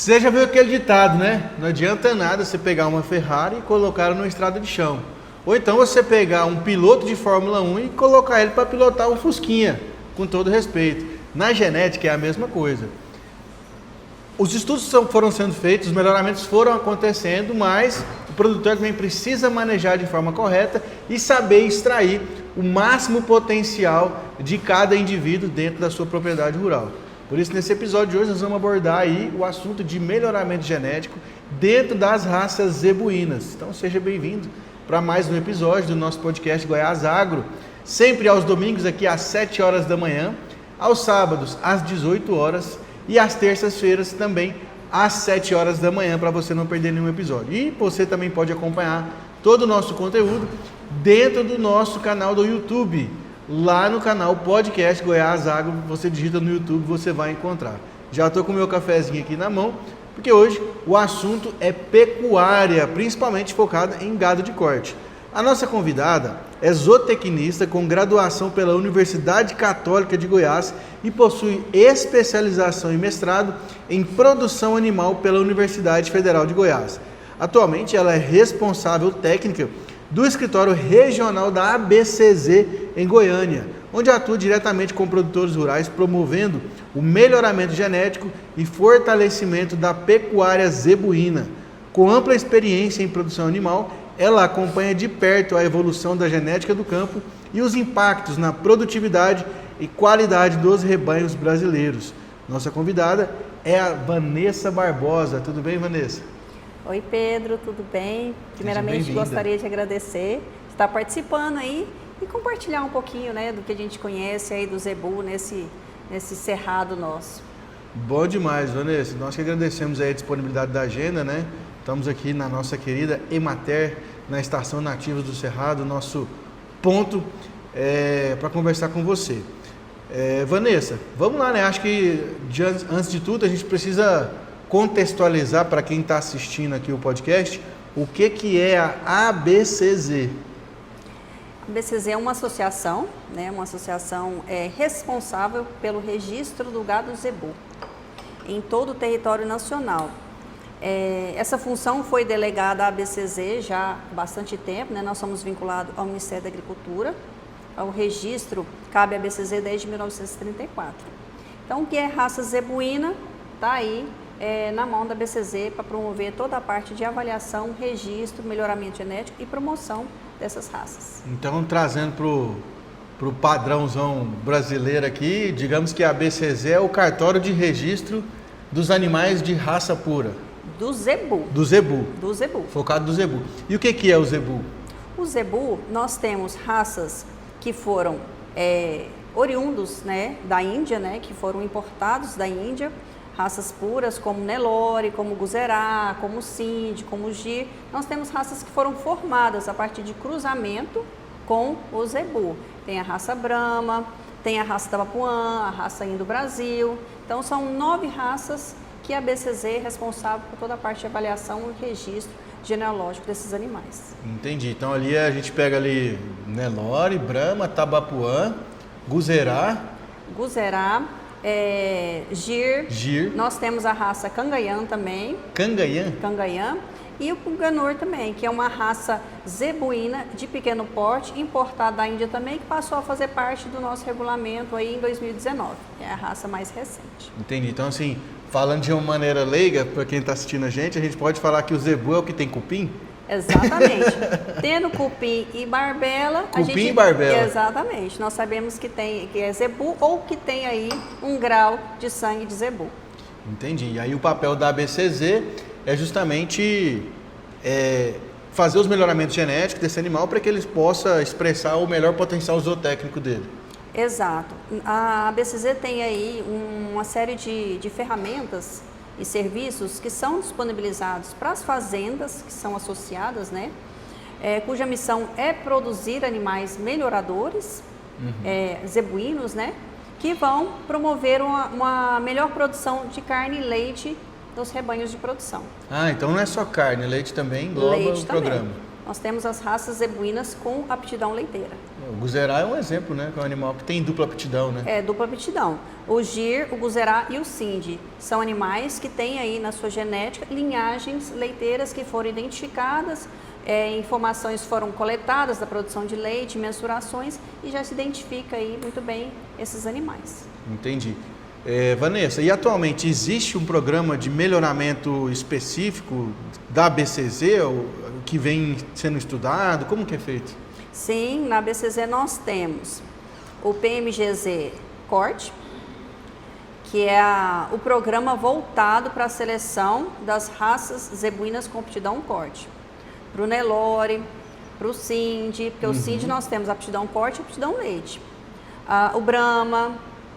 Você já viu aquele ditado, né? Não adianta nada você pegar uma Ferrari e colocar ela numa estrada de chão. Ou então você pegar um piloto de Fórmula 1 e colocar ele para pilotar um Fusquinha, com todo respeito. Na genética é a mesma coisa. Os estudos foram sendo feitos, os melhoramentos foram acontecendo, mas o produtor também precisa manejar de forma correta e saber extrair o máximo potencial de cada indivíduo dentro da sua propriedade rural. Por isso, nesse episódio de hoje, nós vamos abordar aí o assunto de melhoramento genético dentro das raças zebuínas. Então, seja bem-vindo para mais um episódio do nosso podcast Goiás Agro, sempre aos domingos aqui às 7 horas da manhã, aos sábados às 18 horas e às terças-feiras também às 7 horas da manhã, para você não perder nenhum episódio. E você também pode acompanhar todo o nosso conteúdo dentro do nosso canal do YouTube. Lá no canal Podcast Goiás Agro, você digita no YouTube, você vai encontrar. Já estou com o meu cafezinho aqui na mão, porque hoje o assunto é pecuária, principalmente focada em gado de corte. A nossa convidada é zootecnista com graduação pela Universidade Católica de Goiás e possui especialização e mestrado em produção animal pela Universidade Federal de Goiás. Atualmente ela é responsável técnica do escritório regional da ABCZ em Goiânia, onde atua diretamente com produtores rurais, promovendo o melhoramento genético e fortalecimento da pecuária zebuína. Com ampla experiência em produção animal, ela acompanha de perto a evolução da genética do campo e os impactos na produtividade e qualidade dos rebanhos brasileiros. Nossa convidada é a Vanessa Barbosa. Tudo bem, Vanessa? Oi, Pedro, tudo bem? Primeiramente, gostaria de agradecer, estar participando aí e compartilhar um pouquinho, né, do que a gente conhece aí do zebu nesse cerrado nosso. Bom demais, Vanessa. Nós que agradecemos aí a disponibilidade da agenda, né? Estamos aqui na nossa querida Emater, na Estação Nativos do Cerrado, nosso ponto para conversar com você. Vanessa, vamos lá, né? Acho que antes de tudo a gente precisa contextualizar para quem está assistindo aqui o podcast o que é a ABCZ. A ABCZ é uma associação, né? Uma associação responsável pelo registro do gado zebu em todo o território nacional. Essa função foi delegada à ABCZ já há bastante tempo, né? Nós somos vinculados ao Ministério da Agricultura. O registro cabe à ABCZ desde 1934. Então, o que é raça zebuína está aí na mão da ABCZ para promover toda a parte de avaliação, registro, melhoramento genético e promoção dessas raças. Então, trazendo para o padrãozão brasileiro aqui, digamos que a ABCZ é o cartório de registro dos animais de raça pura. Do zebu. Do zebu. Do zebu. Focado do zebu. E o que é o zebu? O zebu, nós temos raças que foram oriundos, né, da Índia, né, que foram importados da Índia, raças puras como Nelore, como Guzerá, como Sindh, como Gir. Nós temos raças que foram formadas a partir de cruzamento com o zebu. Tem a raça Brahma, tem a raça Tabapuã, a raça Indo-Brasil. Então são 9 raças que a ABCZ é responsável por toda a parte de avaliação e registro genealógico desses animais. Entendi. Então ali a gente pega ali Nelore, Brahma, Tabapuã, Guzerá, Gir. Nós temos a raça Cangaiã também. Cangaiã. E o Punganur também, que é uma raça zebuína de pequeno porte, importada da Índia também, que passou a fazer parte do nosso regulamento aí em 2019. É a raça mais recente. Entendi. Então, assim, falando de uma maneira leiga, para quem está assistindo a gente pode falar que o zebu é o que tem cupim? Exatamente. Tendo cupim e barbela... Cupim e barbela. Exatamente. Nós sabemos que é zebu ou que tem aí um grau de sangue de zebu. Entendi. E aí o papel da ABCZ é justamente fazer os melhoramentos genéticos desse animal para que eles possam expressar o melhor potencial zootécnico dele. Exato. A ABCZ tem aí uma série de ferramentas e serviços que são disponibilizados para as fazendas que são associadas, né? Cuja missão é produzir animais melhoradores, zebuínos, né? Que vão promover uma melhor produção de carne e leite dos rebanhos de produção. Ah, então não é só carne, leite também engloba o programa. nós temos as raças zebuínas com aptidão leiteira. O Guzerá é um exemplo, né? Que é um animal que tem dupla aptidão, né? É, dupla aptidão. O Gir, o Guzerá e o Sindhi são animais que têm aí na sua genética linhagens leiteiras que foram identificadas, informações foram coletadas da produção de leite, mensurações, e já se identifica aí muito bem esses animais. Entendi. Vanessa, e atualmente existe um programa de melhoramento específico da BCZ, que vem sendo estudado? Como que é feito? Sim, na BCZ nós temos o PMGZ Corte, que é o programa voltado para a seleção das raças zebuínas com aptidão corte. Para o Nelore, para o Sindhi, porque o Sindhi nós temos aptidão corte e aptidão leite. O Brahma,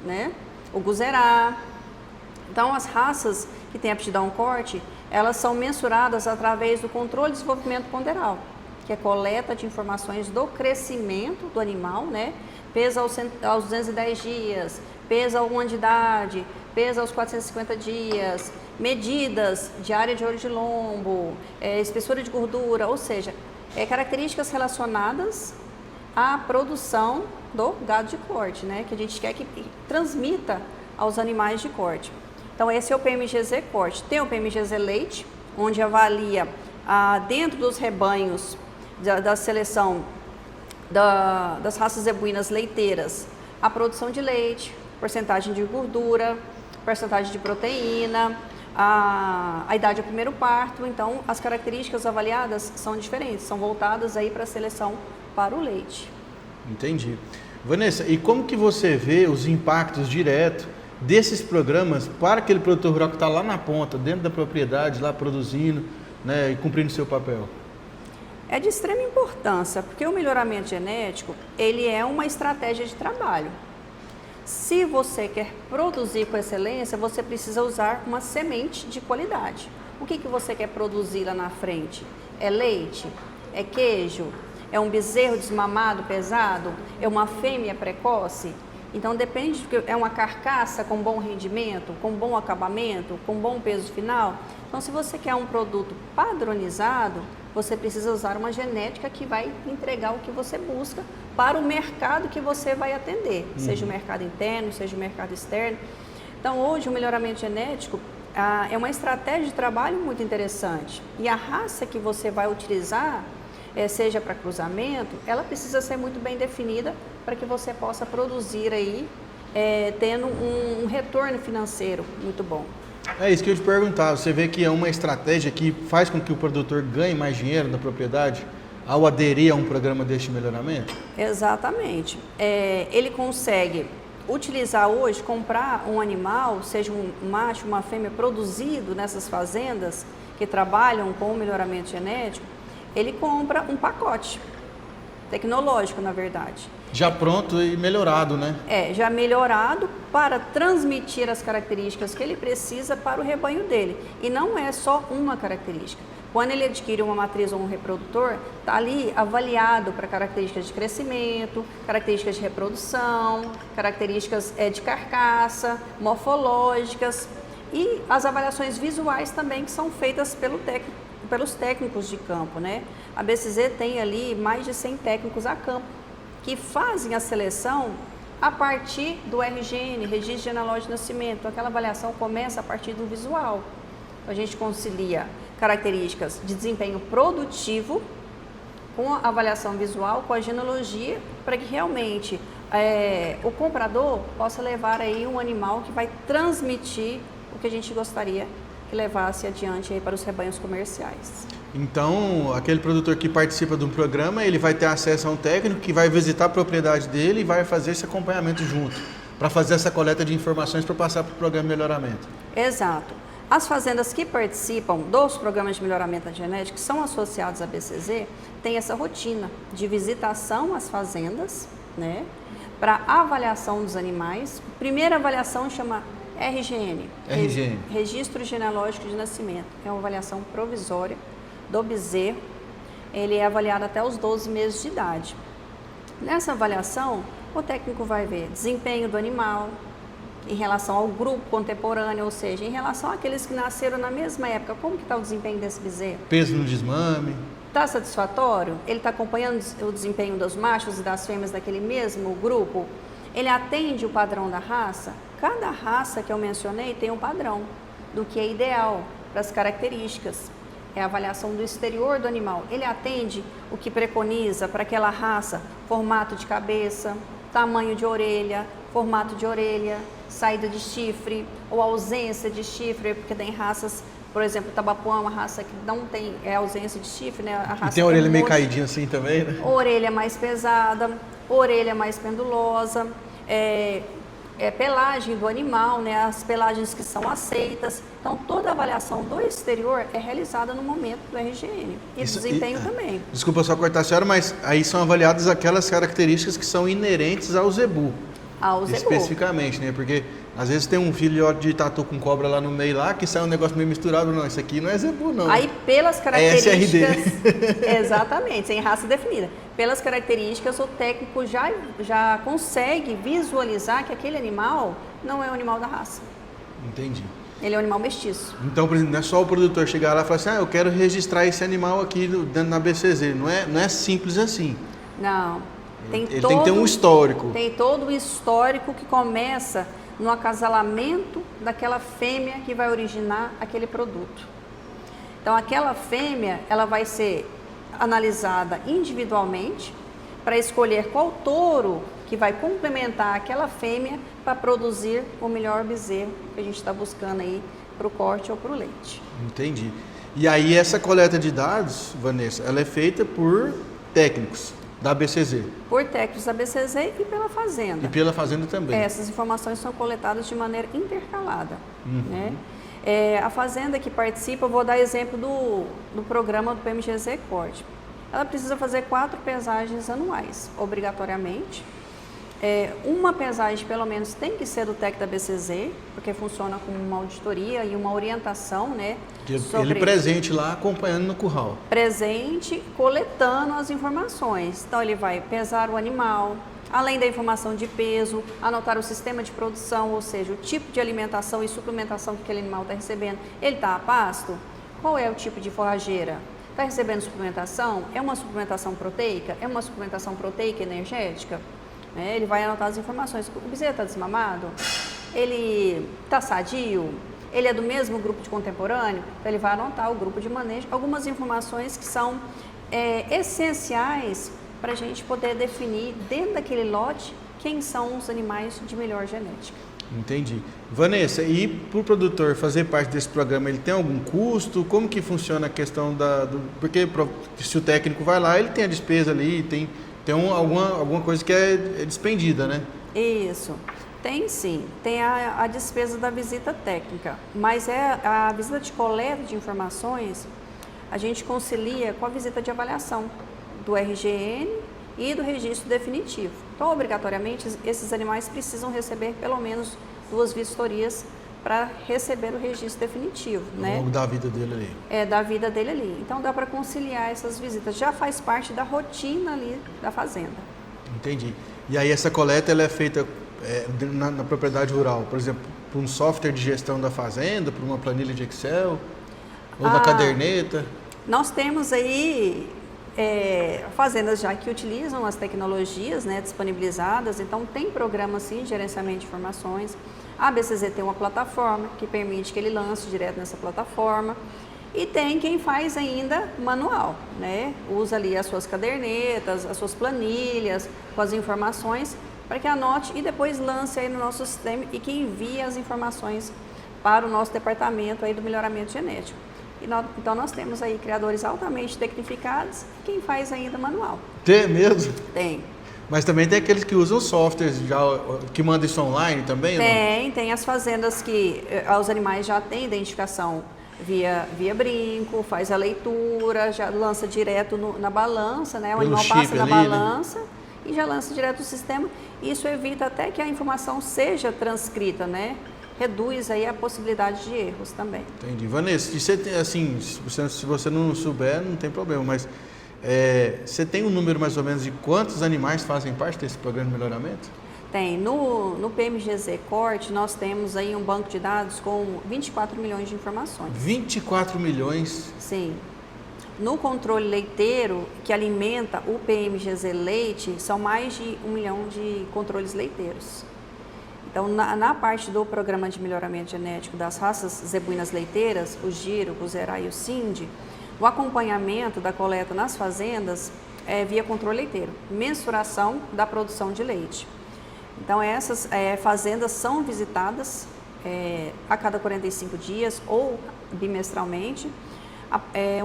né? O Guzerá. Então, as raças que têm aptidão corte, elas são mensuradas através do controle de desenvolvimento ponderal, que é coleta de informações do crescimento do animal, né? Peso aos 210 dias, peso a 1 ano de idade, peso aos 450 dias, medidas de área de olho de lombo, espessura de gordura, ou seja, características relacionadas à produção do gado de corte, né? Que a gente quer que transmita aos animais de corte. Então, esse é o PMGZ corte. Tem o PMGZ leite, onde avalia dentro dos rebanhos da seleção das raças zebuínas leiteiras a produção de leite, porcentagem de gordura, porcentagem de proteína, a idade do primeiro parto. Então, as características avaliadas são diferentes, são voltadas aí para a seleção para o leite. Entendi. Vanessa, e como que você vê os impactos diretos desses programas para aquele produtor rural que está lá na ponta, dentro da propriedade, lá produzindo, né, e cumprindo seu papel? É de extrema importância, porque o melhoramento genético, ele é uma estratégia de trabalho. Se você quer produzir com excelência, você precisa usar uma semente de qualidade. O que você quer produzir lá na frente? É leite? É queijo? É um bezerro desmamado pesado? É uma fêmea precoce? Então depende, porque é uma carcaça com bom rendimento, com bom acabamento, com bom peso final. Então, se você quer um produto padronizado, você precisa usar uma genética que vai entregar o que você busca para o mercado que você vai atender, seja o mercado interno, seja o mercado externo. Então, hoje o melhoramento genético é uma estratégia de trabalho muito interessante. E a raça que você vai utilizar, seja para cruzamento, ela precisa ser muito bem definida para que você possa produzir aí, tendo um retorno financeiro muito bom. É isso que eu ia te perguntar. Você vê que é uma estratégia que faz com que o produtor ganhe mais dinheiro na propriedade ao aderir a um programa deste melhoramento? Exatamente. Ele consegue utilizar hoje, comprar um animal, seja um macho, uma fêmea, produzido nessas fazendas que trabalham com o melhoramento genético, ele compra um pacote tecnológico, na verdade. Já pronto e melhorado, né? Já melhorado para transmitir as características que ele precisa para o rebanho dele. E não é só uma característica. Quando ele adquire uma matriz ou um reprodutor, está ali avaliado para características de crescimento, características de reprodução, características de carcaça, morfológicas e as avaliações visuais também que são feitas pelos técnicos de campo, né? A BCZ tem ali mais de 100 técnicos a campo que fazem a seleção a partir do RGN, Registro Genealógico de Nascimento. Então, aquela avaliação começa a partir do visual. A gente concilia características de desempenho produtivo com a avaliação visual, com a genealogia, para que realmente o comprador possa levar aí um animal que vai transmitir o que a gente gostaria que levasse adiante aí para os rebanhos comerciais. Então, aquele produtor que participa de um programa, ele vai ter acesso a um técnico que vai visitar a propriedade dele e vai fazer esse acompanhamento junto, para fazer essa coleta de informações para passar para o programa de melhoramento. Exato. As fazendas que participam dos programas de melhoramento genético, que são associados à BCZ, têm essa rotina de visitação às fazendas, né, para avaliação dos animais. Primeira avaliação chama RGN, Registro Genealógico de Nascimento. É uma avaliação provisória do bezerro. Ele é avaliado até os 12 meses de idade. Nessa avaliação, o técnico vai ver desempenho do animal em relação ao grupo contemporâneo, ou seja, em relação àqueles que nasceram na mesma época. Como que está o desempenho desse bezerro? Peso no desmame. Está satisfatório? Ele está acompanhando o desempenho dos machos e das fêmeas daquele mesmo grupo? Ele atende o padrão da raça? Cada raça que eu mencionei tem um padrão do que é ideal para as características. É a avaliação do exterior do animal. Ele atende o que preconiza para aquela raça: formato de cabeça, tamanho de orelha, formato de orelha, saída de chifre ou ausência de chifre, porque tem raças, por exemplo, o tabapuã é uma raça que não tem ausência de chifre, né? A raça e tem a orelha meio caidinha assim também, né? Orelha mais pesada, orelha mais pendulosa, pelagem do animal, né? As pelagens que são aceitas. Então, toda a avaliação do exterior é realizada no momento do RGN. E desempenho também. Desculpa só cortar a senhora, mas aí são avaliadas aquelas características que são inerentes ao zebu. Ao zebu. Especificamente, né? Porque às vezes tem um filhote de tatu com cobra lá no meio lá, que sai um negócio meio misturado. Não, isso aqui não é zebu, não. Aí, pelas características... É exatamente, sem raça definida. Pelas características, o técnico já consegue visualizar que aquele animal não é um animal da raça. Entendi. Ele é um animal mestiço. Então, por exemplo, não é só o produtor chegar lá e falar assim: eu quero registrar esse animal aqui dentro da BCZ. Não é simples assim. Não. Ele tem que ter um histórico. Tem todo o histórico que começa no acasalamento daquela fêmea que vai originar aquele produto. Então, aquela fêmea, ela vai ser analisada individualmente para escolher qual touro que vai complementar aquela fêmea para produzir o melhor bezerro que a gente está buscando aí para o corte ou para o leite. Entendi. E aí essa coleta de dados, Vanessa, ela é feita por técnicos da BCZ? Por técnicos da BCZ e pela fazenda. E pela fazenda também? Essas informações são coletadas de maneira intercalada. Né? A fazenda que participa, eu vou dar exemplo do programa do PMGZ Corte. Ela precisa fazer 4 pesagens anuais, obrigatoriamente. Uma pesagem, pelo menos, tem que ser do técnico da BCZ, porque funciona como uma auditoria e uma orientação, né? Ele presente lá, acompanhando no curral. Presente, coletando as informações. Então, ele vai pesar o animal, além da informação de peso, anotar o sistema de produção, ou seja, o tipo de alimentação e suplementação que aquele animal está recebendo. Ele está a pasto? Qual é o tipo de forrageira? Está recebendo suplementação? É uma suplementação proteica? É uma suplementação proteica energética? Ele vai anotar as informações. O bezerro está desmamado? Ele está sadio? Ele é do mesmo grupo de contemporâneo? Então, ele vai anotar o grupo de manejo, algumas informações que são essenciais para a gente poder definir dentro daquele lote quem são os animais de melhor genética. Entendi. Vanessa, e para o produtor fazer parte desse programa, ele tem algum custo? Como que funciona a questão porque se o técnico vai lá, ele tem a despesa ali, tem alguma coisa que é despendida, né? Isso. Tem sim. Tem a despesa da visita técnica, mas a visita de coleta de informações, a gente concilia com a visita de avaliação do RGN e do registro definitivo. Então, obrigatoriamente, esses animais precisam receber pelo menos 2 vistorias para receber o registro definitivo, né? Ao longo da vida dele ali. Da vida dele ali. Então, dá para conciliar essas visitas. Já faz parte da rotina ali da fazenda. Entendi. E aí essa coleta ela é feita na propriedade rural, por exemplo, por um software de gestão da fazenda, por uma planilha de Excel, ou da caderneta? Nós temos aí fazendas já que utilizam as tecnologias, né, disponibilizadas, então tem programa sim de gerenciamento de informações. A BCZ tem uma plataforma que permite que ele lance direto nessa plataforma. E tem quem faz ainda manual, né? Usa ali as suas cadernetas, as suas planilhas, com as informações, para que anote e depois lance aí no nosso sistema e que envie as informações para o nosso departamento aí do melhoramento genético. Então nós temos aí criadores altamente tecnificados, quem faz ainda manual. Tem mesmo? Tem. Mas também tem aqueles que usam softwares que mandam isso online também? Tem as fazendas que os animais já têm identificação via brinco, faz a leitura, já lança direto na balança, né? O animal passa na balança, né? E já lança direto no sistema. Isso evita até que a informação seja transcrita, né? Reduz aí a possibilidade de erros também. Entendi. Vanessa, assim, se você não souber, não tem problema, mas você tem um número mais ou menos de quantos animais fazem parte desse programa de melhoramento? Tem. No PMGZ Corte, nós temos aí um banco de dados com 24 milhões de informações. 24 milhões? Sim. No controle leiteiro, que alimenta o PMGZ Leite, são mais de 1 milhão de controles leiteiros. Então, na parte do programa de melhoramento genético das raças zebuínas leiteiras, o Giro, o Guzerá e o Sindi, o acompanhamento da coleta nas fazendas é via controle leiteiro, mensuração da produção de leite. Então, essas fazendas são visitadas a cada 45 dias ou bimestralmente.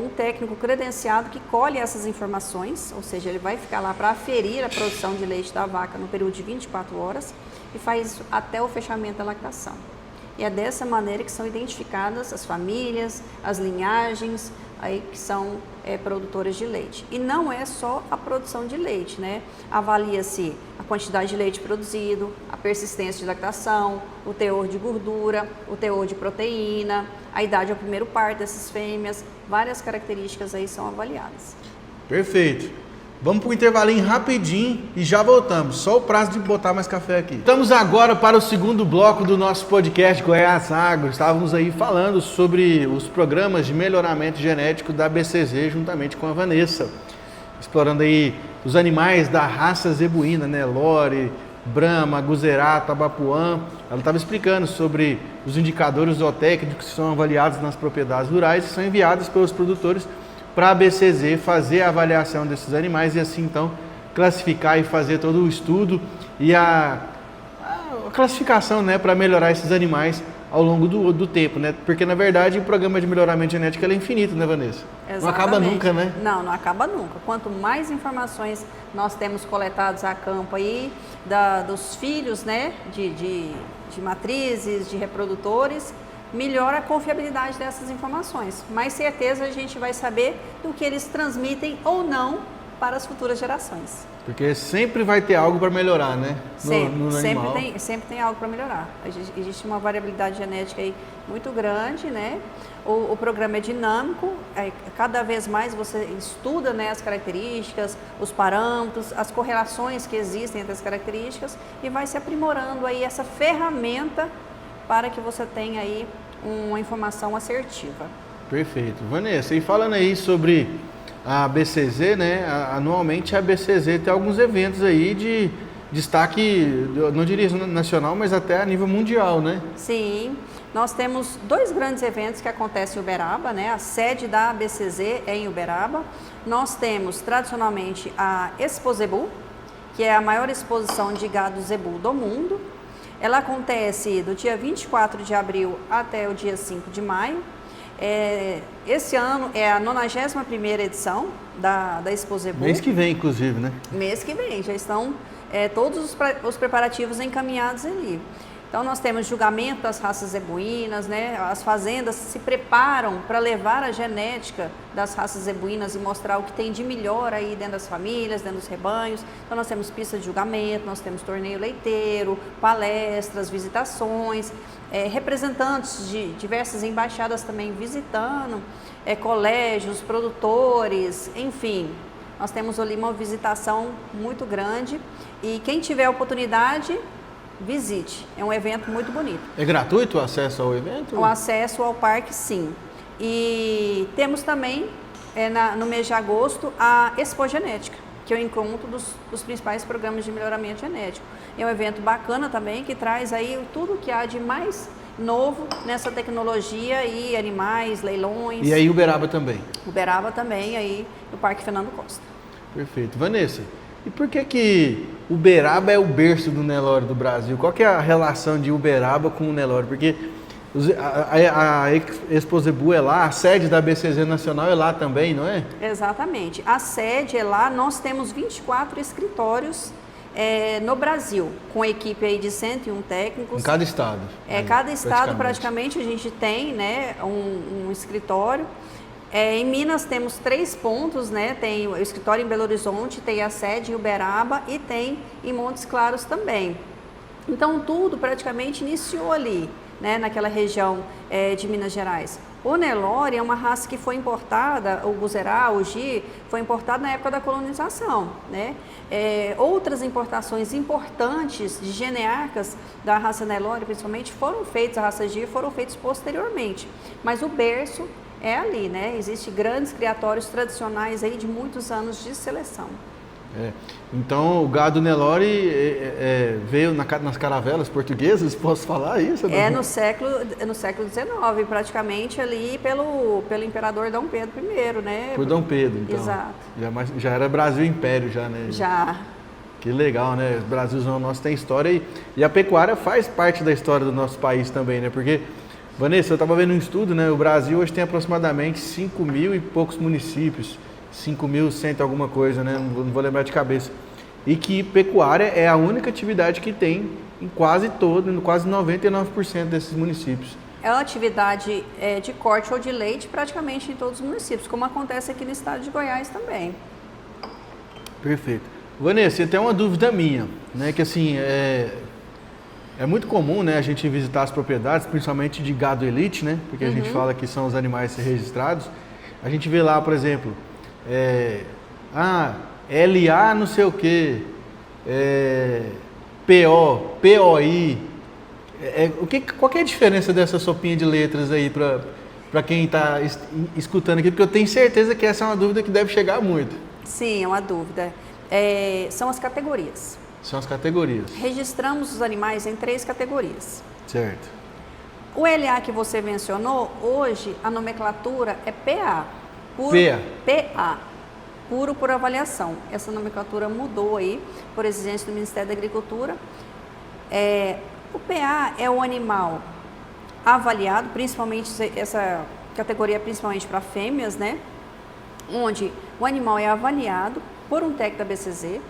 Um técnico credenciado que colhe essas informações, ou seja, ele vai ficar lá para aferir a produção de leite da vaca no período de 24 horas e faz isso até o fechamento da lactação. E é dessa maneira que são identificadas as famílias, as linhagens aí que são produtoras de leite. E não é só a produção de leite, né? Avalia-se a quantidade de leite produzido, a persistência de lactação, o teor de gordura, o teor de proteína, a idade ao primeiro parto dessas fêmeas, várias características aí são avaliadas. Perfeito. Vamos para o intervalinho rapidinho e já voltamos. Só o prazo de botar mais café aqui. Estamos agora para o segundo bloco do nosso podcast Goiás Agro. Estávamos aí falando sobre os programas de melhoramento genético da BCZ juntamente com a Vanessa. Explorando aí os animais da raça zebuína, né? Lore, Brahma, Guzerá, Tabapuã. Ela estava explicando sobre os indicadores zootécnicos que são avaliados nas propriedades rurais e são enviados pelos produtores para a BCZ fazer a avaliação desses animais e assim então classificar e fazer todo o estudo e a classificação, né, para melhorar esses animais ao longo do tempo, né? Porque na verdade o programa de melhoramento genético é infinito, né, Vanessa? Exatamente. Não acaba nunca, né? Não acaba nunca. Quanto mais informações nós temos coletados a campo aí dos filhos, né, de matrizes, de reprodutores, melhora a confiabilidade dessas informações. Mais certeza a gente vai saber do que eles transmitem ou não para as futuras gerações. Porque sempre vai ter algo para melhorar, né? Sempre tem algo para melhorar. Existe uma variabilidade genética aí muito grande, né? O programa é dinâmico, cada vez mais você estuda, né, as características, os parâmetros, as correlações que existem entre as características e vai se aprimorando aí essa ferramenta para que você tenha aí uma informação assertiva. Perfeito. Vanessa, e falando aí sobre a BCZ, né? Anualmente a BCZ tem alguns eventos aí de destaque, não diria nacional, mas até a nível mundial, né? Sim, nós temos 2 grandes eventos que acontecem em Uberaba, né? A sede da BCZ é em Uberaba. Nós temos tradicionalmente a Expo Zebu, que é a maior exposição de gado zebu do mundo. Ela acontece do dia 24 de abril até o dia 5 de maio. Esse ano é a 91ª edição da Expo Zebu. Mês que vem, inclusive, né? Mês que vem, já estão todos os preparativos encaminhados ali. Então, nós temos julgamento das raças zebuínas, né? As fazendas se preparam para levar a genética das raças zebuínas e mostrar o que tem de melhor aí dentro das famílias, dentro dos rebanhos. Então, nós temos pista de julgamento, nós temos torneio leiteiro, palestras, visitações, representantes de diversas embaixadas também visitando, colégios, produtores, enfim. Nós temos ali uma visitação muito grande e quem tiver a oportunidade, visite. É um evento muito bonito. É gratuito o acesso ao evento? O acesso ao parque, sim. E temos também, no mês de agosto, a Expo Genética, que é o encontro dos principais programas de melhoramento genético. É um evento bacana também, que traz aí tudo que há de mais novo nessa tecnologia e animais, leilões. E aí Uberaba também? Uberaba também, aí no Parque Fernando Costa. Perfeito. Vanessa, e por que Uberaba é o berço do Nelore do Brasil? Qual que é a relação de Uberaba com o Nelore? Porque a Expo Zebu é lá, a sede da BCZ Nacional é lá também, não é? Exatamente. A sede é lá, nós temos 24 escritórios no Brasil, com equipe aí de 101 técnicos. Em cada estado. Cada estado praticamente a gente tem, né, um escritório. Em Minas temos 3 pontos, né? Tem o escritório em Belo Horizonte, tem a sede em Uberaba e tem em Montes Claros também. Então tudo praticamente iniciou ali, né? Naquela região de Minas Gerais. O Nelore é uma raça que foi importada, o Guzerá, o Gi, foi importado na época da colonização, né? Outras importações importantes de genearcas da raça Nelore, principalmente, foram feitas, a raça Gi, foram feitas posteriormente. Mas o berço é ali, né? Existem grandes criatórios tradicionais aí de muitos anos de seleção. Então, o gado Nelore veio nas caravelas portuguesas, posso falar isso? No século XIX, praticamente ali pelo imperador Dom Pedro I, né? Por Dom Pedro, então. Exato. Já era Brasil Império, já, né? Já. Que legal, né? O Brasilzão nosso tem história e a pecuária faz parte da história do nosso país também, né? Porque, Vanessa, eu estava vendo um estudo, né? O Brasil hoje tem aproximadamente 5 mil e poucos municípios. 5.100 alguma coisa, né? Não vou lembrar de cabeça. E que pecuária é a única atividade que tem em quase 99% desses municípios. É uma atividade de corte ou de leite praticamente em todos os municípios, como acontece aqui no estado de Goiás também. Perfeito. Vanessa, tem uma dúvida minha, né? Que assim, é muito comum, né, a gente visitar as propriedades, principalmente de gado elite, né? Porque a gente fala que são os animais registrados. A gente vê lá, por exemplo, LA não sei o que, PO, POI. Qual que é a diferença dessa sopinha de letras aí para quem está escutando aqui? Porque eu tenho certeza que essa é uma dúvida que deve chegar muito. Sim, é uma dúvida. São as categorias. São as categorias. Registramos os animais em 3 categorias. Certo. O LA que você mencionou, hoje a nomenclatura é PA. PA, puro por avaliação. Essa nomenclatura mudou aí por exigência do Ministério da Agricultura. O PA é o animal avaliado, principalmente essa categoria principalmente para fêmeas, né? Onde o animal é avaliado por um técnico da BCZ,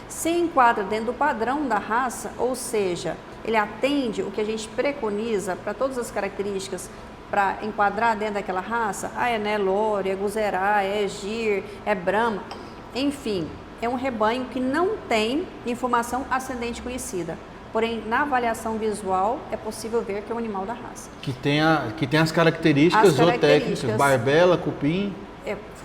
se enquadra dentro do padrão da raça, ou seja, ele atende o que a gente preconiza para todas as características para enquadrar dentro daquela raça. É Nelore, é Guzerá, é Gir, é Brahma, enfim, é um rebanho que não tem informação ascendente conhecida. Porém, na avaliação visual, é possível ver que é um animal da raça. Que tem as características zootécnicas, barbela, cupim.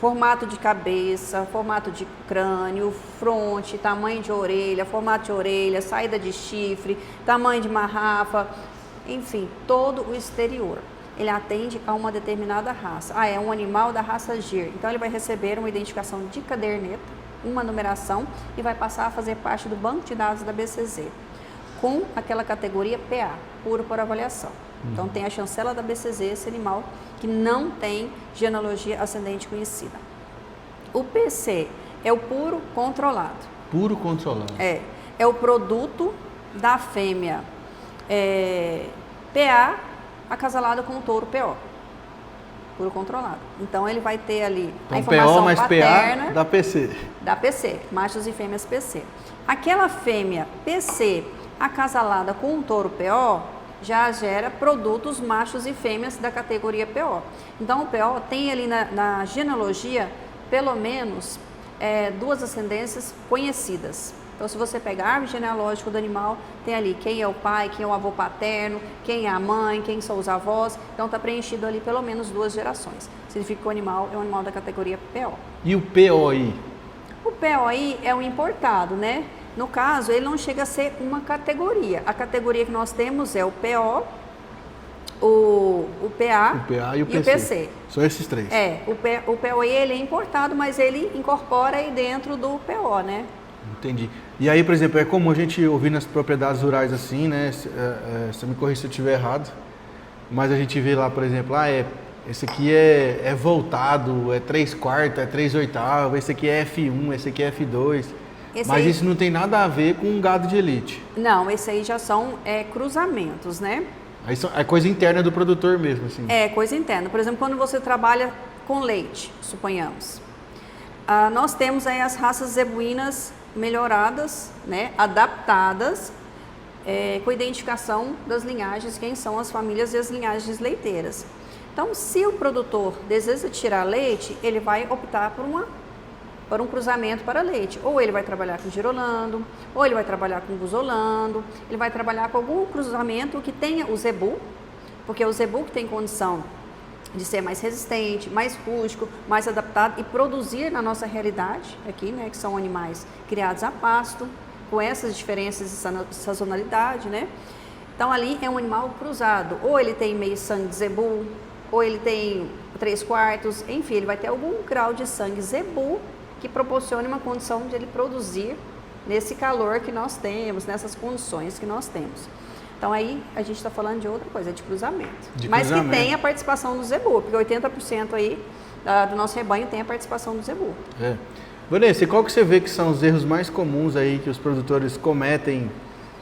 Formato de cabeça, formato de crânio, fronte, tamanho de orelha, formato de orelha, saída de chifre, tamanho de marrafa, enfim, todo o exterior. Ele atende a uma determinada raça. É um animal da raça Gir. Então, ele vai receber uma identificação de caderneta, uma numeração e vai passar a fazer parte do banco de dados da BCZ, com aquela categoria PA, puro por avaliação. Então, tem a chancela da BCZ, esse animal que não tem genealogia ascendente conhecida. O PC é o puro controlado. Puro controlado. É o produto da fêmea PA acasalada com o touro PO. Puro controlado. Então, ele vai ter ali a informação PO mais paterna PA da PC. Da PC, machos e fêmeas PC. Aquela fêmea PC acasalada com um touro PO já gera produtos machos e fêmeas da categoria PO. Então, o PO tem ali na genealogia, pelo menos, 2 ascendências conhecidas. Então, se você pegar a árvore genealógica do animal, tem ali quem é o pai, quem é o avô paterno, quem é a mãe, quem são os avós. Então, está preenchido ali pelo menos 2 gerações. Significa que o animal é um animal da categoria PO. E o POI? O POI é o importado, né? No caso, ele não chega a ser uma categoria. A categoria que nós temos é o PO, o PA e o PC. São esses 3. O POI ele é importado, mas ele incorpora aí dentro do PO, né? Entendi. E aí, por exemplo, é comum a gente ouvir nas propriedades rurais assim, né? Você me corrija se eu estiver errado, mas a gente vê lá, por exemplo, esse aqui é voltado, é 3/4, é 3/8, esse aqui é F1, esse aqui é F2. Mas isso não tem nada a ver com um gado de elite. Não, esse aí já são cruzamentos, né? Aí é coisa interna do produtor mesmo, assim. É, coisa interna. Por exemplo, quando você trabalha com leite, suponhamos. Nós temos aí as raças zebuínas melhoradas, né? Adaptadas, com identificação das linhagens, quem são as famílias e as linhagens leiteiras. Então, se o produtor deseja tirar leite, ele vai optar por um cruzamento para leite. Ou ele vai trabalhar com girolando, ou ele vai trabalhar com guzolando, ele vai trabalhar com algum cruzamento que tenha o zebu, porque é o zebu que tem condição de ser mais resistente, mais rústico, mais adaptado e produzir na nossa realidade aqui, né, que são animais criados a pasto, com essas diferenças de sazonalidade, né? Então ali é um animal cruzado, ou ele tem meio sangue de zebu, ou ele tem 3/4, enfim, ele vai ter algum grau de sangue zebu que proporcione uma condição de ele produzir nesse calor que nós temos, nessas condições que nós temos. Então aí a gente está falando de outra coisa, de cruzamento. Mas que tem a participação do zebu, porque 80% aí do nosso rebanho tem a participação do zebu. Vanessa, e qual que você vê que são os erros mais comuns aí que os produtores cometem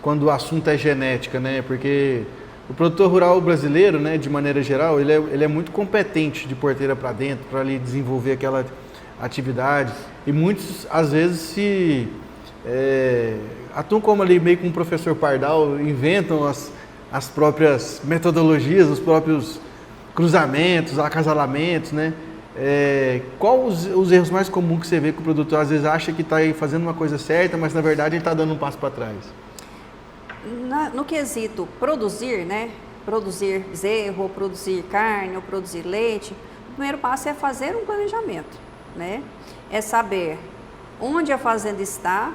quando o assunto é genética, né? Porque o produtor rural brasileiro, né, de maneira geral, ele é muito competente de porteira para dentro, para ali desenvolver aquela atividade. E muitos, às vezes, atuam como ali meio com um professor Pardal, inventam as próprias metodologias, os próprios cruzamentos, acasalamentos, né? Qual os erros mais comuns que você vê que o produtor às vezes acha que está fazendo uma coisa certa, mas na verdade ele está dando um passo para trás? No quesito produzir, né? Produzir bezerro, ou produzir carne, ou produzir leite, o primeiro passo é fazer um planejamento, né? É saber onde a fazenda está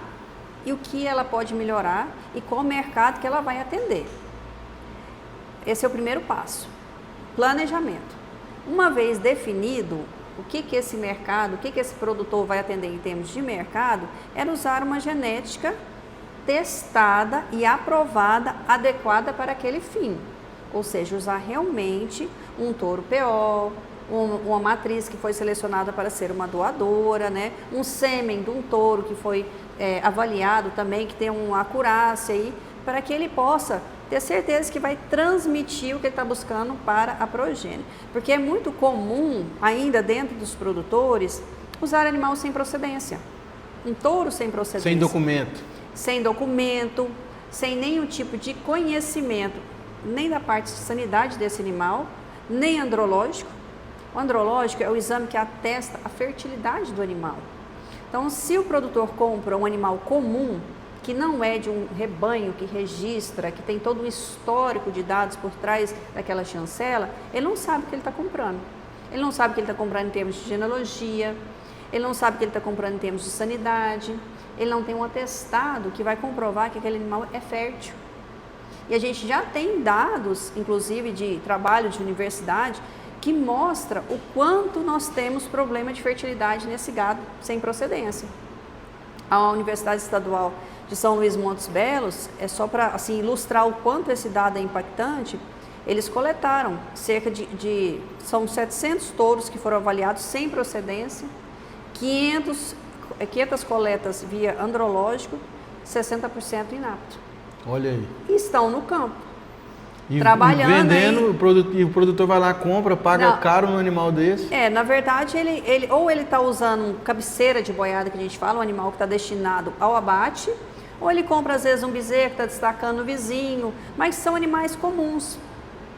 e o que ela pode melhorar e qual mercado que ela vai atender. Esse é o primeiro passo, planejamento. Uma vez definido o que esse mercado, o que esse produtor vai atender em termos de mercado, era usar uma genética testada e aprovada, adequada para aquele fim. Ou seja, usar realmente um touro PO, uma matriz que foi selecionada para ser uma doadora, né? Um sêmen de um touro que foi avaliado também, que tem uma acurácia aí, para que ele possa ter certeza que vai transmitir o que ele está buscando para a progênie. Porque é muito comum, ainda dentro dos produtores, usar animal sem procedência. Um touro sem procedência. Sem documento. Sem documento, sem nenhum tipo de conhecimento, nem da parte de sanidade desse animal, nem andrológico. O andrológico é o exame que atesta a fertilidade do animal. Então, se o produtor compra um animal comum, que não é de um rebanho que registra, que tem todo um histórico de dados por trás daquela chancela, ele não sabe o que ele está comprando. Ele não sabe o que ele está comprando em termos de genealogia, ele não sabe o que ele está comprando em termos de sanidade, ele não tem um atestado que vai comprovar que aquele animal é fértil. E a gente já tem dados, inclusive de trabalho de universidade, que mostra o quanto nós temos problema de fertilidade nesse gado sem procedência. A Universidade Estadual de São Luís Montes Belos, é só para assim, ilustrar o quanto esse dado é impactante, eles coletaram são 700 touros que foram avaliados sem procedência, 500 coletas via andrológico, 60% inapto. Olha aí. E estão no campo. E trabalhando vendendo, aí, e o produtor vai lá, compra, paga caro num animal desse. Na verdade, ele está usando cabeceira de boiada, que a gente fala, um animal que está destinado ao abate, ou ele compra às vezes um bezerro que está destacando o vizinho, mas são animais comuns.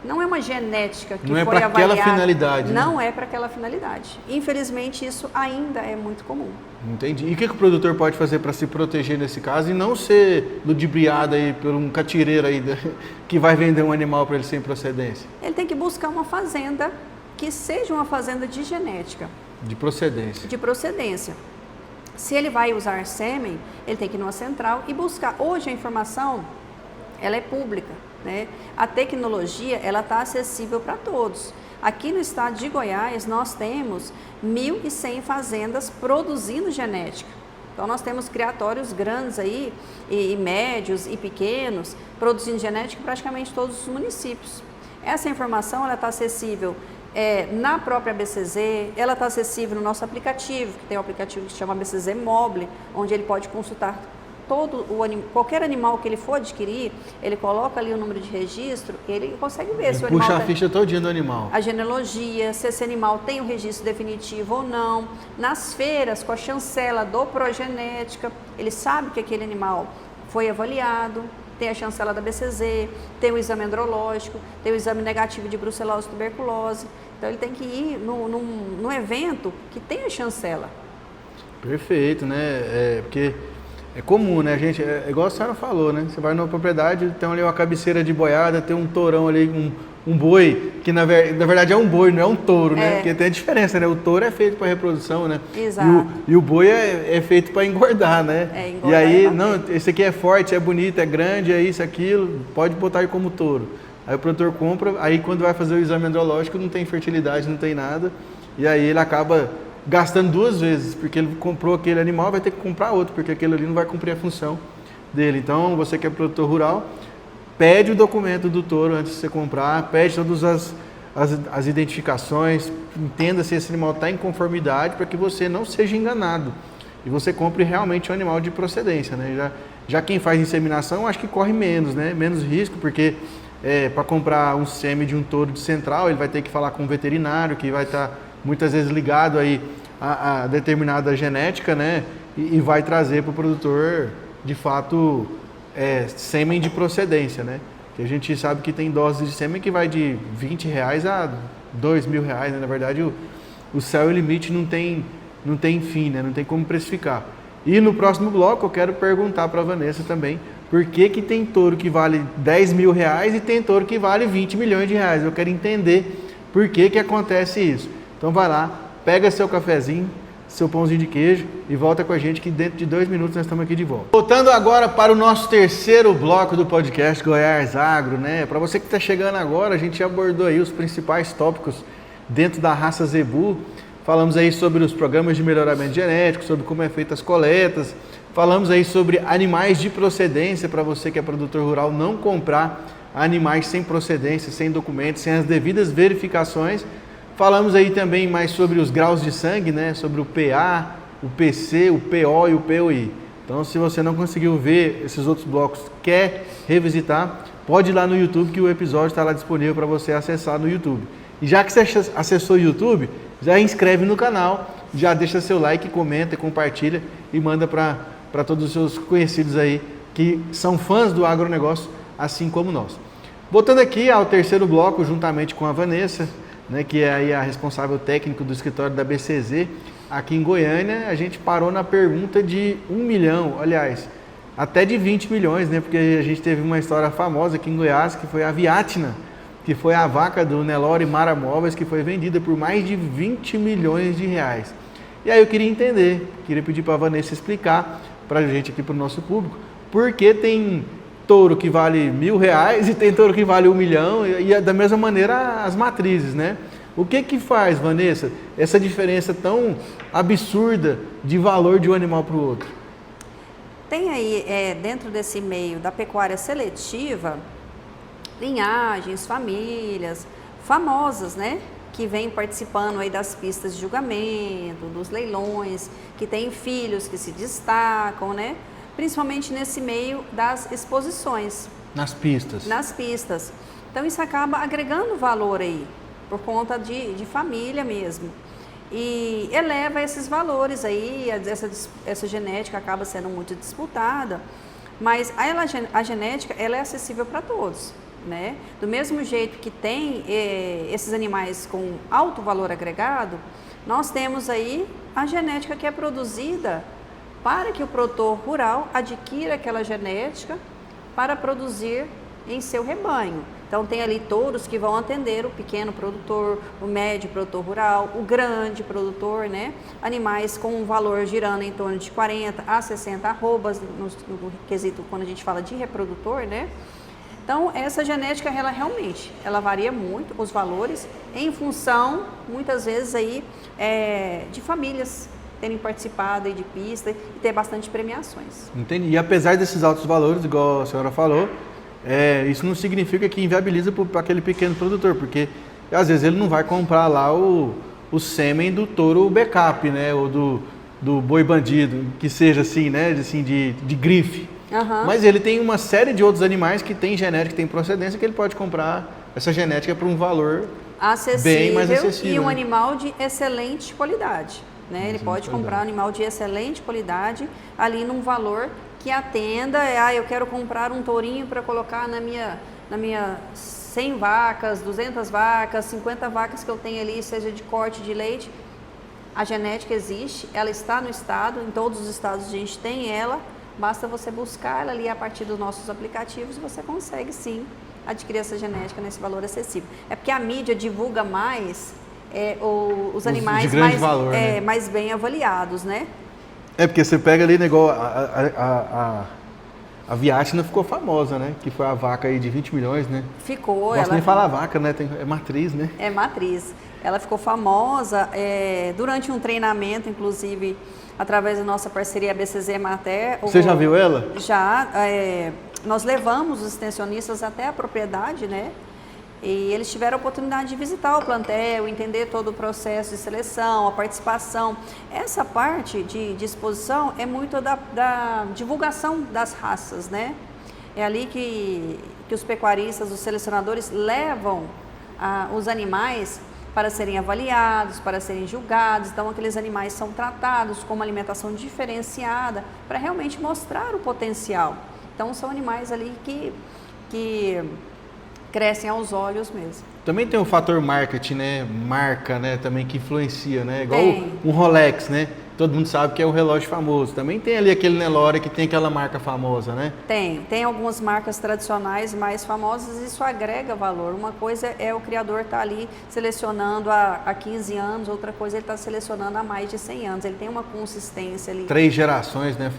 Não é uma genética que foi avaliada. Não é para aquela finalidade. Não é para aquela finalidade. Infelizmente, isso ainda é muito comum. Entendi. E o que o produtor pode fazer para se proteger nesse caso e não ser ludibriado aí por um catireiro aí que vai vender um animal para ele sem procedência? Ele tem que buscar uma fazenda que seja uma fazenda de genética. De procedência. De procedência. Se ele vai usar sêmen, ele tem que ir numa central e buscar. Hoje a informação, ela é pública, né? A tecnologia, ela está acessível para todos. Aqui no estado de Goiás, nós temos 1.100 fazendas produzindo genética. Então, nós temos criatórios grandes aí, e médios e pequenos, produzindo genética em praticamente todos os municípios. Essa informação, ela está acessível na própria BCZ, ela está acessível no nosso aplicativo, que tem um aplicativo que se chama BCZ Mobile, onde ele pode consultar qualquer animal que ele for adquirir, ele coloca ali o número de registro, ele consegue ver se o animal... Puxa a ficha todinha do animal. A genealogia, se esse animal tem o registro definitivo ou não. Nas feiras, com a chancela do Progenética, ele sabe que aquele animal foi avaliado, tem a chancela da BCZ, tem o exame andrológico, tem o exame negativo de brucelose e tuberculose. Então, ele tem que ir num evento que tem a chancela. Perfeito, né? Porque... é comum, né, gente? É igual a senhora falou, né? Você vai numa propriedade, tem ali uma cabeceira de boiada, tem um tourão ali, um boi, que na verdade é um boi, não é um touro, né? Porque tem a diferença, né? O touro é feito para reprodução, né? Exato. E o boi é feito para engordar, né? Engordar. E aí, não, esse aqui é forte, é bonito, é grande, é isso, aquilo, pode botar ele como touro. Aí o produtor compra, aí quando vai fazer o exame andrológico não tem fertilidade, não tem nada. E aí ele acaba gastando 2 vezes, porque ele comprou aquele animal, vai ter que comprar outro, porque aquele ali não vai cumprir a função dele. Então, você que é produtor rural, pede o documento do touro antes de você comprar, pede todas as identificações, entenda se esse animal está em conformidade para que você não seja enganado e você compre realmente um animal de procedência, né? Já quem faz inseminação, acho que corre menos, né? Menos risco, porque para comprar um sêmen de um touro de central, ele vai ter que falar com um veterinário que vai estar muitas vezes ligado aí a determinada genética, né? E vai trazer para o produtor, de fato, sêmen de procedência, né? Que a gente sabe que tem doses de sêmen que vai de R$20 a R$2.000, né? Na verdade, o céu e o limite não tem fim, né? Não tem como precificar. E no próximo bloco eu quero perguntar para a Vanessa também por que tem touro que vale R$10.000 e tem touro que vale R$20 milhões. Eu quero entender por que acontece isso. Então vai lá, pega seu cafezinho, seu pãozinho de queijo e volta com a gente que dentro de 2 minutos nós estamos aqui de volta. Voltando agora para o nosso terceiro bloco do podcast Goiás Agro, né? Para você que está chegando agora, a gente abordou aí os principais tópicos dentro da raça Zebu. Falamos aí sobre os programas de melhoramento genético, sobre como é feita as coletas. Falamos aí sobre animais de procedência, para você que é produtor rural não comprar animais sem procedência, sem documentos, sem as devidas verificações. Falamos aí também mais sobre os graus de sangue, né? Sobre o PA, o PC, o PO e o POI. Então, se você não conseguiu ver esses outros blocos, quer revisitar, pode ir lá no YouTube que o episódio está lá disponível para você acessar no YouTube. E já que você acessou o YouTube, já inscreve no canal, já deixa seu like, comenta, compartilha e manda para todos os seus conhecidos aí que são fãs do agronegócio, assim como nós. Voltando aqui ao terceiro bloco, juntamente com a Vanessa, né, que é aí a responsável técnico do escritório da BCZ, aqui em Goiânia, a gente parou na pergunta de 1 milhão, aliás, até de 20 milhões, né, porque a gente teve uma história famosa aqui em Goiás, que foi a Viatna, que foi a vaca do Nelore Mara Móveis, que foi vendida por mais de 20 milhões de reais. E aí eu queria entender, queria pedir para a Vanessa explicar para a gente aqui, para o nosso público, por que tem touro que vale R$1.000 e tem touro que vale 1 milhão e da mesma maneira as matrizes, né? O que faz, Vanessa, essa diferença tão absurda de valor de um animal para o outro? Tem aí, dentro desse meio da pecuária seletiva, linhagens, famílias famosas, né? Que vêm participando aí das pistas de julgamento, dos leilões, que têm filhos que se destacam, né? Principalmente nesse meio das exposições. Nas pistas. Nas pistas. Então isso acaba agregando valor aí, por conta de família mesmo. E eleva esses valores aí, essa genética acaba sendo muito disputada, mas a genética ela é acessível para todos, né? Do mesmo jeito que tem esses animais com alto valor agregado, nós temos aí a genética que é produzida para que o produtor rural adquira aquela genética para produzir em seu rebanho. Então tem ali touros que vão atender o pequeno produtor, o médio produtor rural, o grande produtor, né? Animais com um valor girando em torno de 40 a 60 arrobas no quesito quando a gente fala de reprodutor, né? Então essa genética ela varia muito os valores em função muitas vezes aí de famílias terem participado aí de pista e ter bastante premiações. Entendi. E apesar desses altos valores, igual a senhora falou, isso não significa que inviabiliza para aquele pequeno produtor, porque às vezes ele não vai comprar lá o sêmen do touro backup, né, ou do boi bandido, que seja assim, né, assim, de grife. Uhum. Mas ele tem uma série de outros animais que tem genética, que tem procedência, que ele pode comprar essa genética por um valor bem mais acessível. E um animal de excelente qualidade. Né? Ele pode comprar um animal de excelente qualidade ali num valor que atenda, eu quero comprar um tourinho para colocar na minha 100 vacas, 200 vacas, 50 vacas que eu tenho ali, seja de corte de leite. A genética existe, ela está no estado, em todos os estados a gente tem ela, basta você buscar ela ali a partir dos nossos aplicativos, você consegue sim adquirir essa genética nesse valor acessível. É porque a mídia divulga mais os animais valor, né? Mais bem avaliados, né? Porque você pega ali, né, igual A Viatna ficou famosa, né? Que foi a vaca aí de 20 milhões, né? Ficou. Não posso nem falar vaca, né? É matriz, né? É matriz. Ela ficou famosa durante um treinamento, inclusive, através da nossa parceria BCZ Emater. Você já viu ela? Já. Nós levamos os extensionistas até a propriedade, né? E eles tiveram a oportunidade de visitar o plantel, entender todo o processo de seleção, a participação. Essa parte de exposição é muito da divulgação das raças, né? É ali que os pecuaristas, os selecionadores levam os animais para serem avaliados, para serem julgados. Então, aqueles animais são tratados com uma alimentação diferenciada para realmente mostrar o potencial. Então, são animais ali que crescem aos olhos mesmo. Também tem o fator marketing, né? Marca, né? Também que influencia, né? Igual Tem. um Rolex, né? Todo mundo sabe que é o relógio famoso. Também tem ali aquele Nelore que tem aquela marca famosa, né? Tem algumas marcas tradicionais mais famosas e isso agrega valor. Uma coisa é o criador estar ali selecionando há 15 anos, outra coisa ele está selecionando há mais de 100 anos. Ele tem uma consistência ali. 3 gerações, né?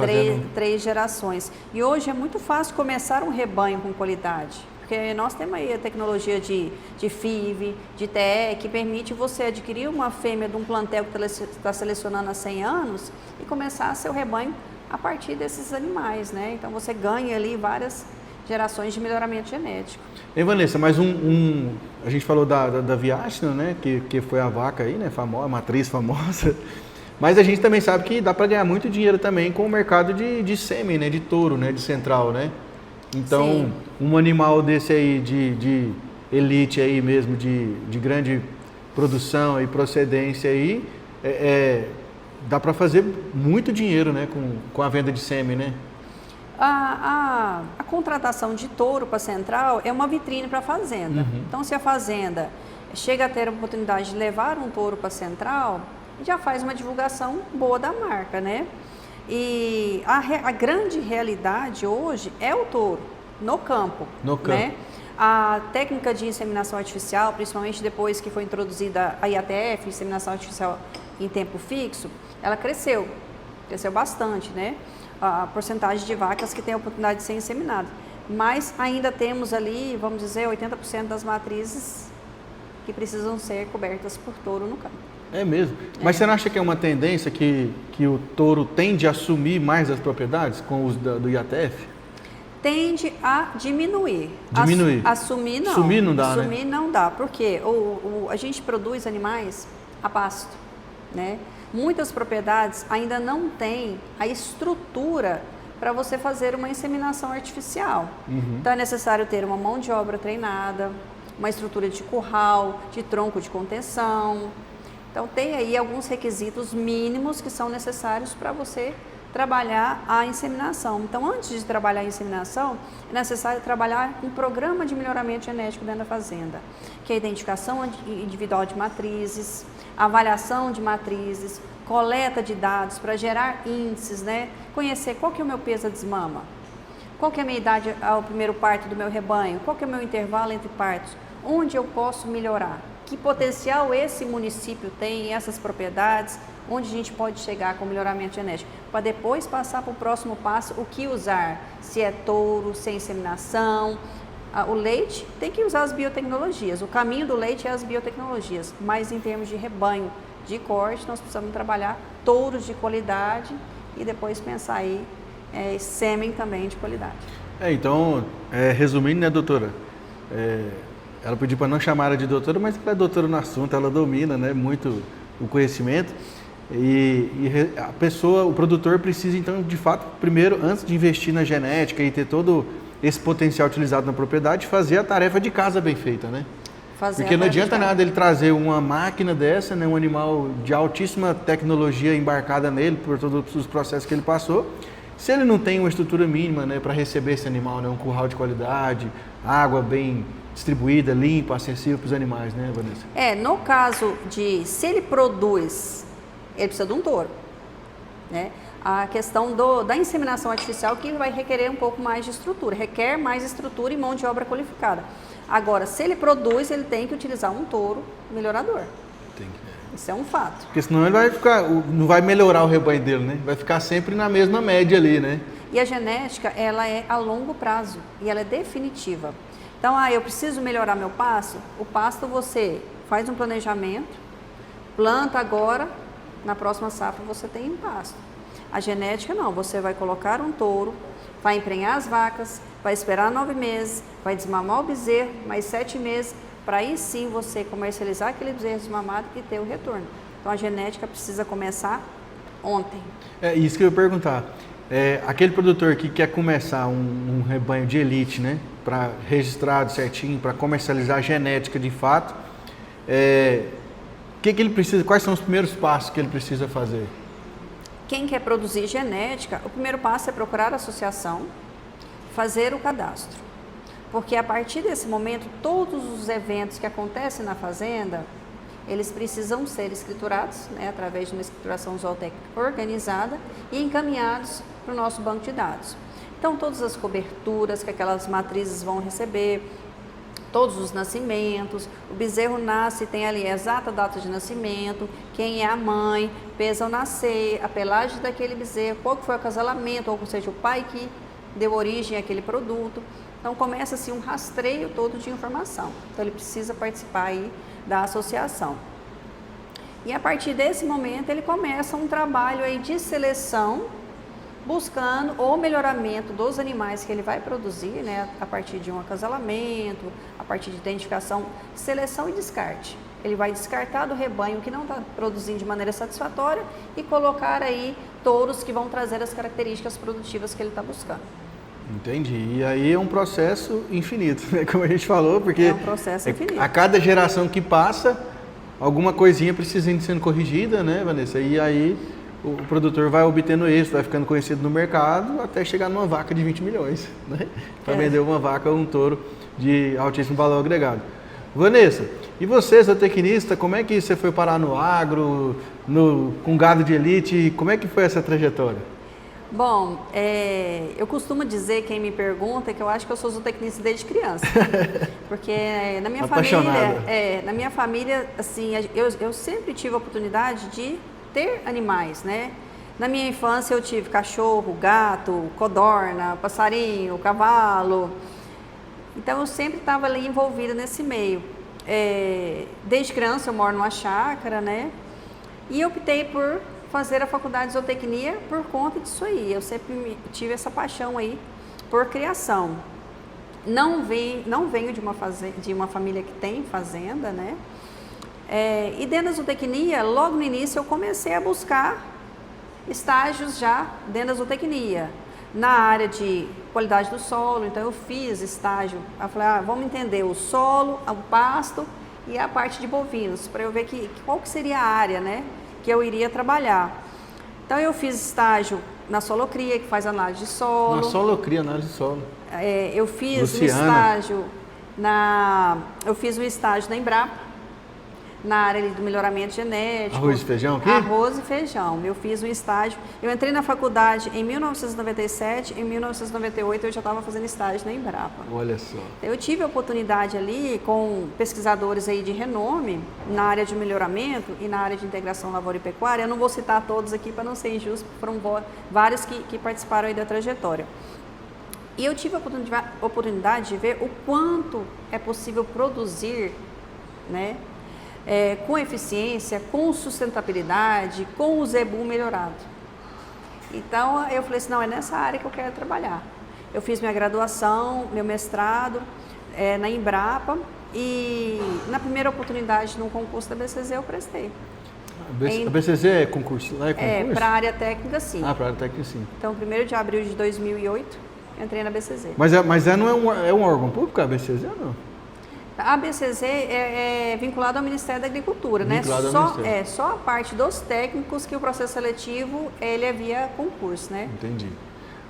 Três gerações. E hoje é muito fácil começar um rebanho com qualidade. Porque nós temos aí a tecnologia de FIV, de TE, que permite você adquirir uma fêmea de um plantel que está selecionando há 100 anos e começar seu rebanho a partir desses animais, né? Então você ganha ali várias gerações de melhoramento genético. E Vanessa, mas a gente falou da Viatna, né? Que foi a vaca aí, né? Famosa, a matriz famosa. Mas a gente também sabe que dá para ganhar muito dinheiro também com o mercado de sêmen, né? De touro, né? De central, né? Então, Sim. Um animal desse aí de elite aí mesmo, de grande produção e procedência aí, dá para fazer muito dinheiro, né, com a venda de sêmen, né? A contratação de touro para a central é uma vitrine para a fazenda. Uhum. Então, se a fazenda chega a ter a oportunidade de levar um touro para a central, já faz uma divulgação boa da marca, né? E a grande realidade hoje é o touro, no campo. No campo. Né? A técnica de inseminação artificial, principalmente depois que foi introduzida a IATF, inseminação artificial em tempo fixo, ela cresceu bastante, né? A porcentagem de vacas que têm a oportunidade de ser inseminada. Mas ainda temos ali, vamos dizer, 80% das matrizes que precisam ser cobertas por touro no campo. É mesmo. Mas você não acha que é uma tendência que o touro tende a assumir mais as propriedades com os do IATF? Tende a diminuir. Diminuir. Assumir não. Assumir não dá, Assumir né? não dá, porque a gente produz animais a pasto, né? Muitas propriedades ainda não têm a estrutura para você fazer uma inseminação artificial. Uhum. Então é necessário ter uma mão de obra treinada, uma estrutura de curral, de tronco de contenção. Então tem aí alguns requisitos mínimos que são necessários para você trabalhar a inseminação. Então, antes de trabalhar a inseminação, é necessário trabalhar um programa de melhoramento genético dentro da fazenda, que é a identificação individual de matrizes, avaliação de matrizes, coleta de dados para gerar índices, né? Conhecer qual que é o meu peso a desmama, qual que é a minha idade ao primeiro parto do meu rebanho, qual que é o meu intervalo entre partos, onde eu posso melhorar, que potencial esse município tem, essas propriedades, onde a gente pode chegar com melhoramento genético, para depois passar para o próximo passo, o que usar, se é touro, se é inseminação. O leite tem que usar as biotecnologias, o caminho do leite é as biotecnologias, mas em termos de rebanho, de corte, nós precisamos trabalhar touros de qualidade e depois pensar aí sêmen também de qualidade. Então, resumindo, né, doutora? Ela pediu para não chamar ela de doutora, mas ela é doutora no assunto, ela domina, né, muito o conhecimento. E a pessoa, o produtor precisa, então, de fato, primeiro, antes de investir na genética e ter todo esse potencial utilizado na propriedade, fazer a tarefa de casa bem feita, né? Porque não adianta nada ele trazer uma máquina dessa, né, um animal de altíssima tecnologia embarcada nele, por todos os processos que ele passou, se ele não tem uma estrutura mínima, né, para receber esse animal, né, um curral de qualidade, água bem distribuída, limpa, acessível para os animais, né, Vanessa? No caso se ele produz, ele precisa de um touro, né? A questão da inseminação artificial que vai requerer um pouco mais de estrutura, requer mais estrutura e mão de obra qualificada. Agora, se ele produz, ele tem que utilizar um touro melhorador. Isso é um fato. Porque senão ele vai ficar, não vai melhorar o rebanho dele, né? Vai ficar sempre na mesma média ali, né? E a genética, ela é a longo prazo e ela é definitiva. Então, eu preciso melhorar meu pasto? O pasto você faz um planejamento, planta agora, na próxima safra você tem pasto. A genética não, você vai colocar um touro, vai emprenhar as vacas, vai esperar 9 meses, vai desmamar o bezerro, mais 7 meses, para aí sim você comercializar aquele bezerro desmamado e ter o retorno. Então a genética precisa começar ontem. É isso que eu ia perguntar. Aquele produtor que quer começar um rebanho de elite, né, para registrado certinho, para comercializar a genética de fato, que ele precisa? Quais são os primeiros passos que ele precisa fazer? Quem quer produzir genética, o primeiro passo é procurar a associação, fazer o cadastro. Porque a partir desse momento, todos os eventos que acontecem na fazenda, eles precisam ser escriturados, né, através de uma escrituração zootécnica organizada e encaminhados para o nosso banco de dados. Então, todas as coberturas que aquelas matrizes vão receber, todos os nascimentos, o bezerro nasce, tem ali a exata data de nascimento, quem é a mãe, peso ao nascer, a pelagem daquele bezerro, qual que foi o acasalamento, ou seja, o pai que deu origem àquele produto. Então começa-se um rastreio todo de informação. Então ele precisa participar aí da associação. E a partir desse momento ele começa um trabalho aí de seleção, buscando o melhoramento dos animais que ele vai produzir, né, a partir de um acasalamento, a partir de identificação, seleção e descarte. Ele vai descartar do rebanho que não está produzindo de maneira satisfatória e colocar aí touros que vão trazer as características produtivas que ele está buscando. Entendi. E aí é um processo infinito, né? Como a gente falou, porque é um processo infinito. A cada geração que passa, alguma coisinha precisa ir sendo corrigida, né, Vanessa? E aí o produtor vai obtendo êxito, vai ficando conhecido no mercado, até chegar numa vaca de 20 milhões, né? Para vender uma vaca ou um touro de altíssimo valor agregado. Vanessa, e você, zootecnista, como é que você foi parar no agro, com gado de elite? Como é que foi essa trajetória? Bom, eu costumo dizer, quem me pergunta, que eu acho que eu sou zootecnista desde criança. Porque na minha família, assim, eu sempre tive a oportunidade de ter animais, né? Na minha infância eu tive cachorro, gato, codorna, passarinho, cavalo. Então eu sempre estava ali envolvida nesse meio. Desde criança eu moro numa chácara, né? E optei por fazer a faculdade de zootecnia por conta disso aí. Eu sempre tive essa paixão aí por criação. Não venho de uma família que tem fazenda, né? E dentro da zootecnia, logo no início eu comecei a buscar estágios já dentro da zootecnia, na área de qualidade do solo. Então eu fiz estágio, eu falei, vamos entender o solo, o pasto e a parte de bovinos, para eu ver qual que seria a área, né, que eu iria trabalhar. Então eu fiz estágio na Solocria, que faz análise de solo. Na Solocria, análise de solo. Eu fiz um estágio na Embrapa, na área do melhoramento genético. Arroz e feijão aqui? Arroz e feijão. Eu fiz um estágio. Eu entrei na faculdade em 1997, em 1998 eu já estava fazendo estágio na Embrapa. Olha só. Eu tive a oportunidade ali com pesquisadores aí de renome na área de melhoramento e na área de integração lavoura e pecuária. Eu não vou citar todos aqui para não ser injusto, foram vários que participaram aí da trajetória. E eu tive a oportunidade de ver o quanto é possível produzir, né? Com eficiência, com sustentabilidade, com o zebu melhorado. Então eu falei assim, não, é nessa área que eu quero trabalhar. Eu fiz minha graduação, meu mestrado na Embrapa e na primeira oportunidade no concurso da BCZ eu prestei. A BCZ é concurso? Lá é concurso? Para a área técnica sim. Para a área técnica sim. Então 1º de abril de 2008 entrei na BCZ. Mas não é um órgão público a BCZ ou não? A BCZ é vinculada ao Ministério da Agricultura, né? Só a parte dos técnicos que o processo seletivo ele é via concurso, né? Entendi.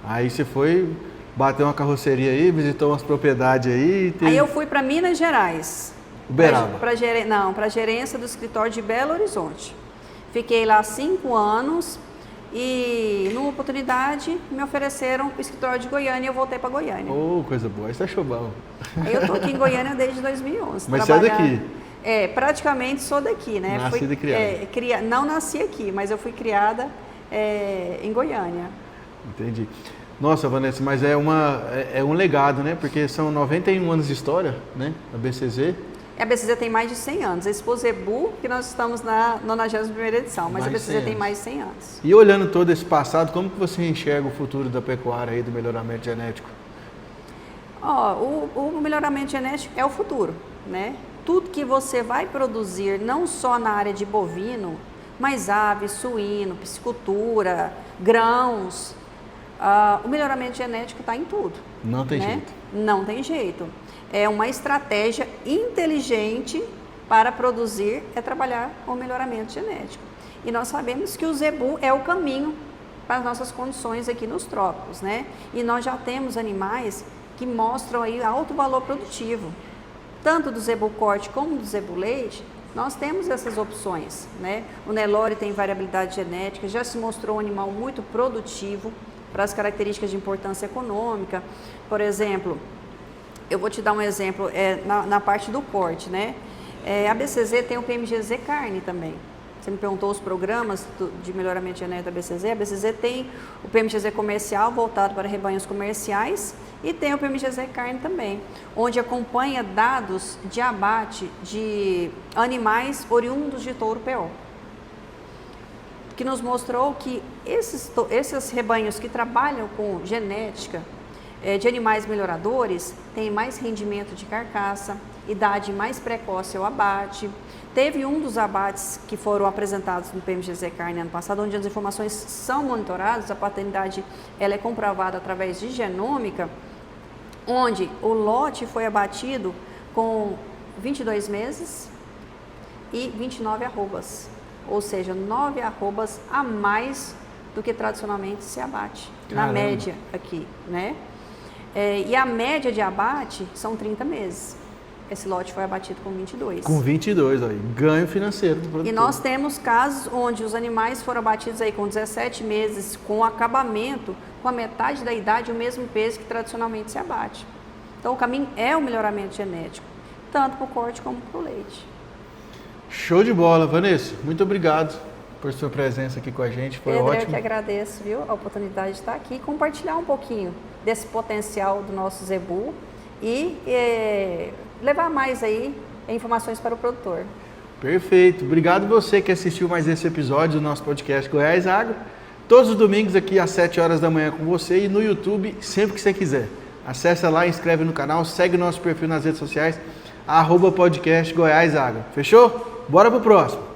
Aí você foi, bateu uma carroceria aí, visitou umas propriedades aí. Aí eu fui para Minas Gerais. Uberaba? Para a gerência do escritório de Belo Horizonte. Fiquei lá 5 anos e numa oportunidade me ofereceram o escritório de Goiânia e eu voltei para Goiânia. Oh, coisa boa, isso achou bom. Eu estou aqui em Goiânia desde 2011. Mas você é daqui? Praticamente sou daqui, né? Nascida e criada? Não nasci aqui, mas eu fui criada em Goiânia. Entendi. Nossa, Vanessa, mas é um legado, né? Porque são 91 anos de história, né? A BCZ. A BCZ tem mais de 100 anos. A Expo Zebu, que nós estamos na 91ª edição, mas a BCZ tem mais de 100 anos. E olhando todo esse passado, como que você enxerga o futuro da pecuária e do melhoramento genético? O melhoramento genético é o futuro, né? Tudo que você vai produzir, não só na área de bovino, mas aves, suíno, piscicultura, grãos, o melhoramento genético está em tudo. Não tem jeito. Não tem jeito. É uma estratégia inteligente para produzir, é trabalhar com o melhoramento genético. E nós sabemos que o zebu é o caminho para as nossas condições aqui nos trópicos, né? E nós já temos animais que mostram aí alto valor produtivo. Tanto do zebu corte como do zebu leite, nós temos essas opções, né? O Nelore tem variabilidade genética, já se mostrou um animal muito produtivo para as características de importância econômica. Por exemplo, eu vou te dar um exemplo na parte do corte, né? A BCZ tem o PMGZ carne também. Você me perguntou os programas de melhoramento genético da BCZ. A BCZ tem o PMGZ comercial voltado para rebanhos comerciais e tem o PMGZ carne também, onde acompanha dados de abate de animais oriundos de touro PO, que nos mostrou que esses rebanhos que trabalham com genética de animais melhoradores têm mais rendimento de carcaça, idade mais precoce ao abate. Teve um dos abates que foram apresentados no PMGZ Carne ano passado, onde as informações são monitoradas, a paternidade ela é comprovada através de genômica, onde o lote foi abatido com 22 meses e 29 arrobas, ou seja, 9 arrobas a mais do que tradicionalmente se abate, na média aqui, né? E a média de abate são 30 meses. Esse lote foi abatido com 22. Com 22, aí, ganho financeiro do produtor. E nós temos casos onde os animais foram abatidos aí com 17 meses, com acabamento, com a metade da idade, o mesmo peso que tradicionalmente se abate. Então o caminho é o melhoramento genético, tanto para o corte como para o leite. Show de bola, Vanessa. Muito obrigado por sua presença aqui com a gente. Foi Pedro, ótimo. Eu que agradeço, viu, a oportunidade de estar aqui e compartilhar um pouquinho desse potencial do nosso zebu e levar mais aí informações para o produtor. Perfeito. Obrigado você que assistiu mais esse episódio do nosso podcast Goiás Agro. Todos os domingos aqui às 7 horas da manhã com você e no YouTube sempre que você quiser. Acesse lá, inscreve no canal, segue o nosso perfil nas redes sociais, @podcast Goiás Agro. Fechou? Bora pro próximo.